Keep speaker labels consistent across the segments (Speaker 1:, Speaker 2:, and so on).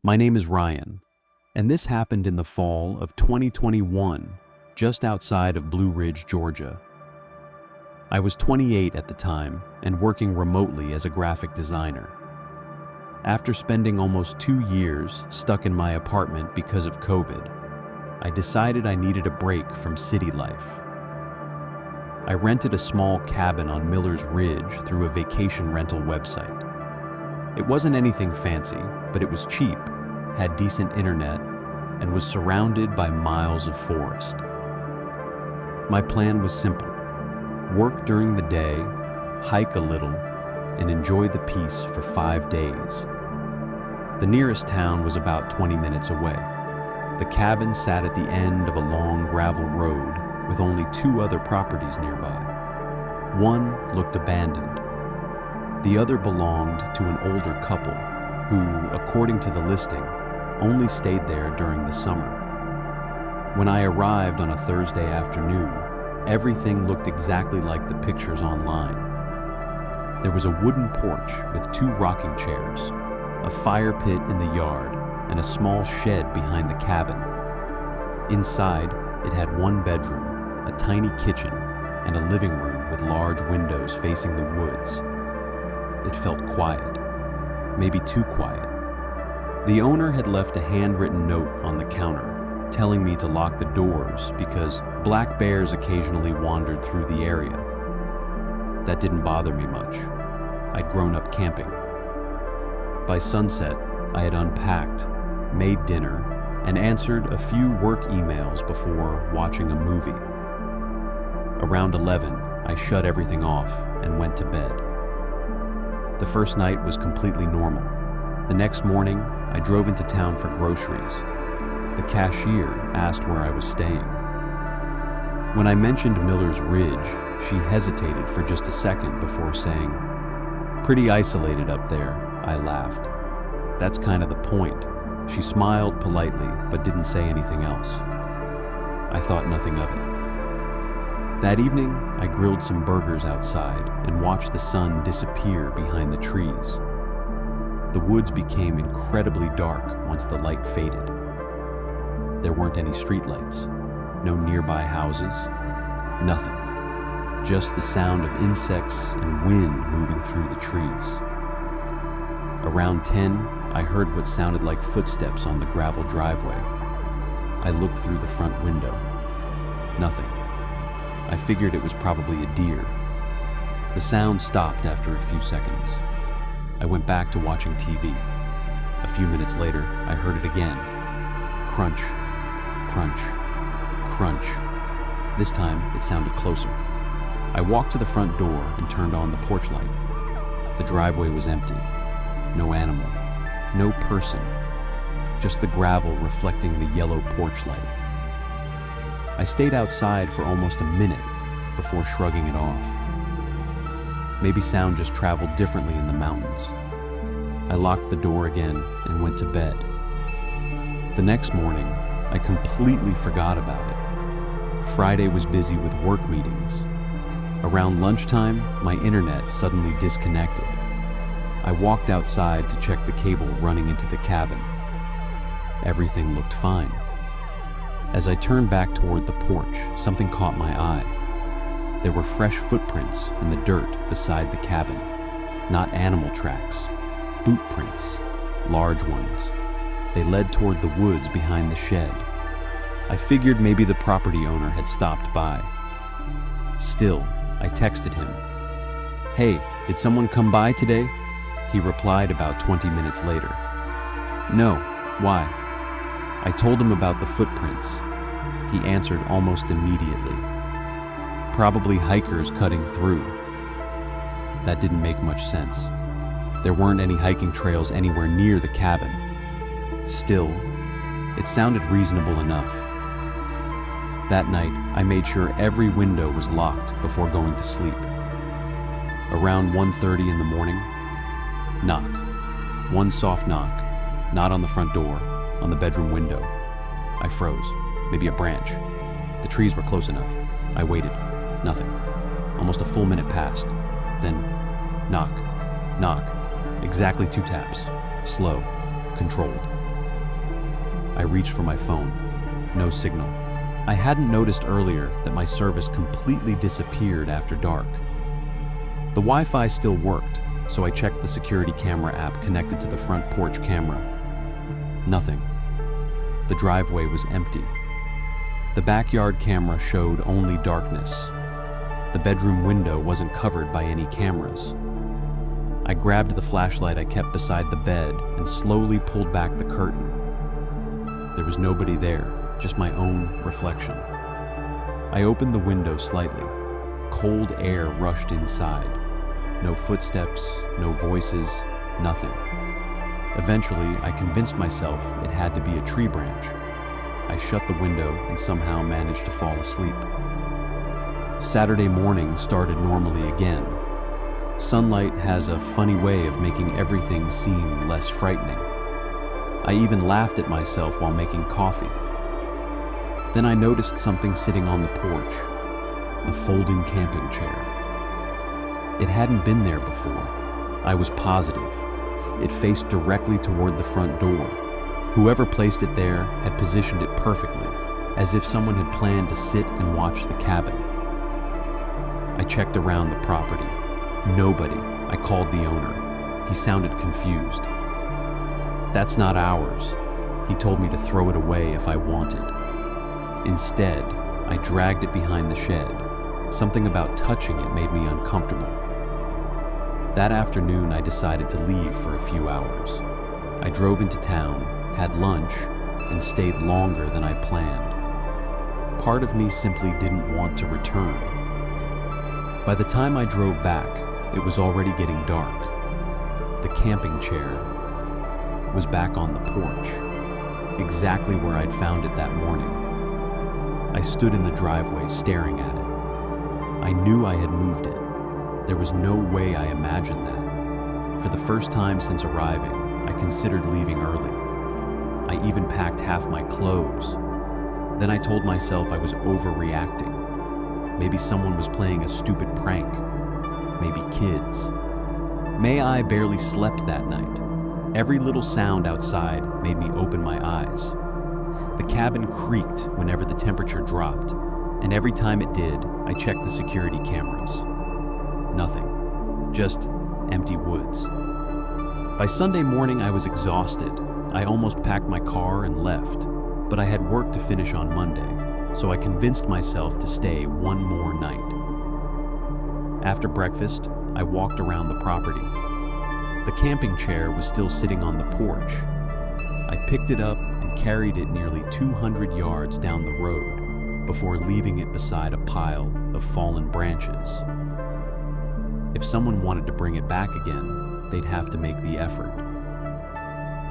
Speaker 1: My name is Ryan, and this happened in the fall of 2021, just outside of Blue Ridge, Georgia. I was 28 at the time and working remotely as a graphic designer. After spending almost 2 years stuck in my apartment because of COVID, I decided I needed a break from city life. I rented a small cabin on Miller's Ridge through a vacation rental website. It wasn't anything fancy, but it was cheap, had decent internet, and was surrounded by miles of forest. My plan was simple: work during the day, hike a little, and enjoy the peace for 5 days. The nearest town was about 20 minutes away. The cabin sat at the end of a long gravel road with only 2 other properties nearby. One looked abandoned. The other belonged to an older couple who, according to the listing, only stayed there during the summer. When I arrived on a Thursday afternoon, everything looked exactly like the pictures online. There was a wooden porch with 2 rocking chairs, a fire pit in the yard, and a small shed behind the cabin. Inside, it had 1 bedroom, a tiny kitchen, and a living room with large windows facing the woods. It felt quiet, maybe too quiet. The owner had left a handwritten note on the counter telling me to lock the doors because black bears occasionally wandered through the area. That didn't bother me much. I'd grown up camping. By sunset, I had unpacked, made dinner, and answered a few work emails before watching a movie. Around 11, I shut everything off and went to bed. The first night was completely normal. The next morning, I drove into town for groceries. The cashier asked where I was staying. When I mentioned Miller's Ridge, she hesitated for just a second before saying, "Pretty isolated up there," I laughed. "That's kind of the point." She smiled politely, but didn't say anything else. I thought nothing of it. That evening, I grilled some burgers outside and watched the sun disappear behind the trees. The woods became incredibly dark once the light faded. There weren't any streetlights, no nearby houses, nothing. Just the sound of insects and wind moving through the trees. Around 10, I heard what sounded like footsteps on the gravel driveway. I looked through the front window. Nothing. I figured it was probably a deer. The sound stopped after a few seconds. I went back to watching TV. A few minutes later, I heard it again. Crunch, crunch, crunch. This time, it sounded closer. I walked to the front door and turned on the porch light. The driveway was empty. No animal, no person, just the gravel reflecting the yellow porch light. I stayed outside for almost a minute before shrugging it off. Maybe sound just traveled differently in the mountains. I locked the door again and went to bed. The next morning, I completely forgot about it. Friday was busy with work meetings. Around lunchtime, my internet suddenly disconnected. I walked outside to check the cable running into the cabin. Everything looked fine. As I turned back toward the porch, something caught my eye. There were fresh footprints in the dirt beside the cabin. Not animal tracks, boot prints, large ones. They led toward the woods behind the shed. I figured maybe the property owner had stopped by. Still, I texted him. "Hey, did someone come by today?" He replied about 20 minutes later. "No, why?" I told him about the footprints. He answered almost immediately. "Probably hikers cutting through." That didn't make much sense. There weren't any hiking trails anywhere near the cabin. Still, it sounded reasonable enough. That night, I made sure every window was locked before going to sleep. Around 1:30 in the morning, knock. One soft knock, not on the front door, on the bedroom window. I froze. Maybe a branch. The trees were close enough. I waited. Nothing. Almost a full minute passed. Then, knock, knock. Exactly 2 taps. Slow, controlled. I reached for my phone. No signal. I hadn't noticed earlier that my service completely disappeared after dark. The Wi-Fi still worked, so I checked the security camera app connected to the front porch camera. Nothing. The driveway was empty. The backyard camera showed only darkness. The bedroom window wasn't covered by any cameras. I grabbed the flashlight I kept beside the bed and slowly pulled back the curtain. There was nobody there, just my own reflection. I opened the window slightly. Cold air rushed inside. No footsteps, no voices, nothing. Eventually, I convinced myself it had to be a tree branch. I shut the window and somehow managed to fall asleep. Saturday morning started normally again. Sunlight has a funny way of making everything seem less frightening. I even laughed at myself while making coffee. Then I noticed something sitting on the porch, a folding camping chair. It hadn't been there before. I was positive. It faced directly toward the front door. Whoever placed it there had positioned it perfectly, as if someone had planned to sit and watch the cabin. I checked around the property. Nobody. I called the owner. He sounded confused. "That's not ours." He told me to throw it away if I wanted. Instead, I dragged it behind the shed. Something about touching it made me uncomfortable. That afternoon, I decided to leave for a few hours. I drove into town, had lunch, and stayed longer than I planned. Part of me simply didn't want to return. By the time I drove back, it was already getting dark. The camping chair was back on the porch, exactly where I'd found it that morning. I stood in the driveway staring at it. I knew I had moved it. There was no way I imagined that. For the first time since arriving, I considered leaving early. I even packed half my clothes. Then I told myself I was overreacting. Maybe someone was playing a stupid prank. Maybe kids. I barely slept that night. Every little sound outside made me open my eyes. The cabin creaked whenever the temperature dropped, and every time it did, I checked the security cameras. Nothing. Just empty woods. By Sunday morning, I was exhausted. I almost packed my car and left, but I had work to finish on Monday, so I convinced myself to stay one more night. After breakfast, I walked around the property. The camping chair was still sitting on the porch. I picked it up and carried it nearly 200 yards down the road before leaving it beside a pile of fallen branches. If someone wanted to bring it back again, they'd have to make the effort.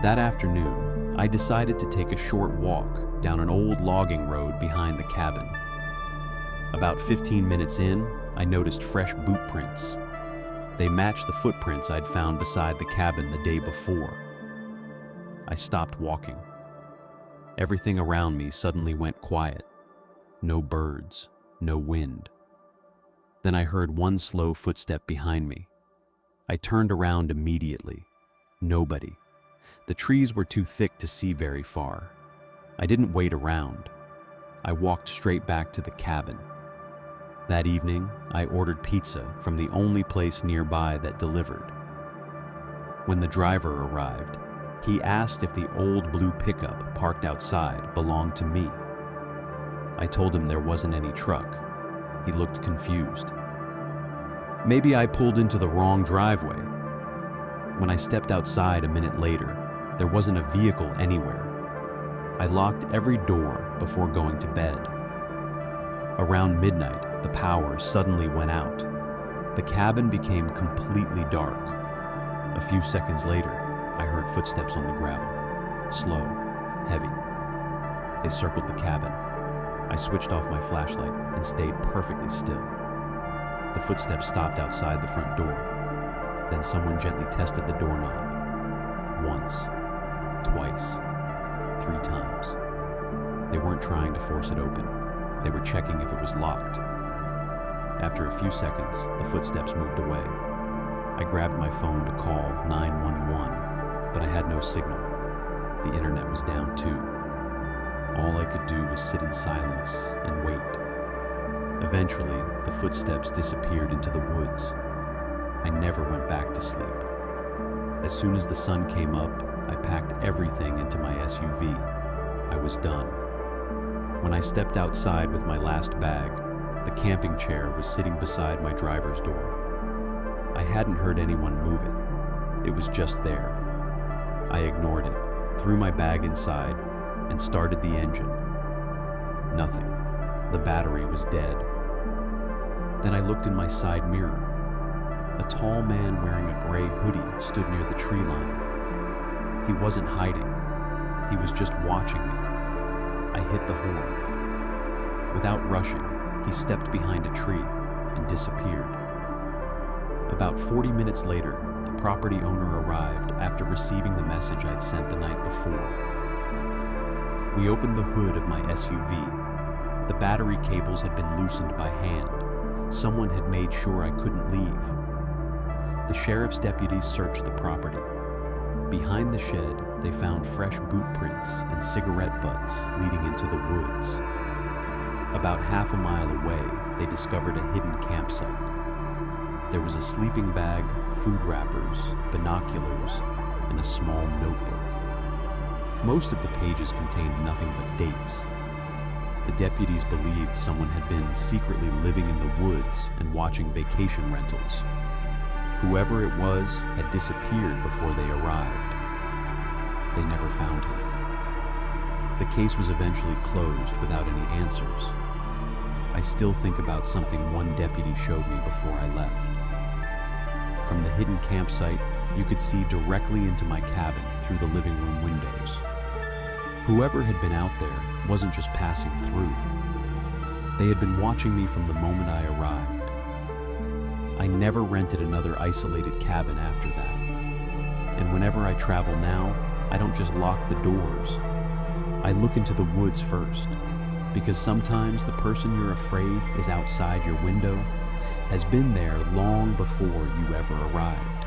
Speaker 1: That afternoon, I decided to take a short walk down an old logging road behind the cabin. About 15 minutes in, I noticed fresh boot prints. They matched the footprints I'd found beside the cabin the day before. I stopped walking. Everything around me suddenly went quiet. No birds, no wind. Then I heard one slow footstep behind me. I turned around immediately. Nobody. The trees were too thick to see very far. I didn't wait around. I walked straight back to the cabin. That evening, I ordered pizza from the only place nearby that delivered. When the driver arrived, he asked if the old blue pickup parked outside belonged to me. I told him there wasn't any truck. He looked confused. Maybe I pulled into the wrong driveway. When I stepped outside a minute later, there wasn't a vehicle anywhere. I locked every door before going to bed. Around midnight, the power suddenly went out. The cabin became completely dark. A few seconds later, I heard footsteps on the gravel. Slow, heavy. They circled the cabin. I switched off my flashlight and stayed perfectly still. The footsteps stopped outside the front door. Then someone gently tested the doorknob. Once, twice, 3 times. They weren't trying to force it open. They were checking if it was locked. After a few seconds, the footsteps moved away. I grabbed my phone to call 911, but I had no signal. The internet was down too. All I could do was sit in silence and wait. Eventually, the footsteps disappeared into the woods. I never went back to sleep. As soon as the sun came up, I packed everything into my SUV. I was done. When I stepped outside with my last bag, the camping chair was sitting beside my driver's door. I hadn't heard anyone move it. It was just there. I ignored it, threw my bag inside, and started the engine. Nothing. The battery was dead. Then I looked in my side mirror. A tall man wearing a gray hoodie stood near the tree line. He wasn't hiding. He was just watching me. I hit the horn. Without rushing, he stepped behind a tree and disappeared. About 40 minutes later, the property owner arrived after receiving the message I'd sent the night before. We opened the hood of my SUV. The battery cables had been loosened by hand. Someone had made sure I couldn't leave. The sheriff's deputies searched the property. Behind the shed, they found fresh boot prints and cigarette butts leading into the woods. About half a mile away, they discovered a hidden campsite. There was a sleeping bag, food wrappers, binoculars, and a small notebook. Most of the pages contained nothing but dates. The deputies believed someone had been secretly living in the woods and watching vacation rentals. Whoever it was had disappeared before they arrived. They never found him. The case was eventually closed without any answers. I still think about something one deputy showed me before I left. From the hidden campsite, you could see directly into my cabin through the living room windows. Whoever had been out there wasn't just passing through. They had been watching me from the moment I arrived. I never rented another isolated cabin after that. And whenever I travel now, I don't just lock the doors. I look into the woods first, because sometimes the person you're afraid is outside your window has been there long before you ever arrived.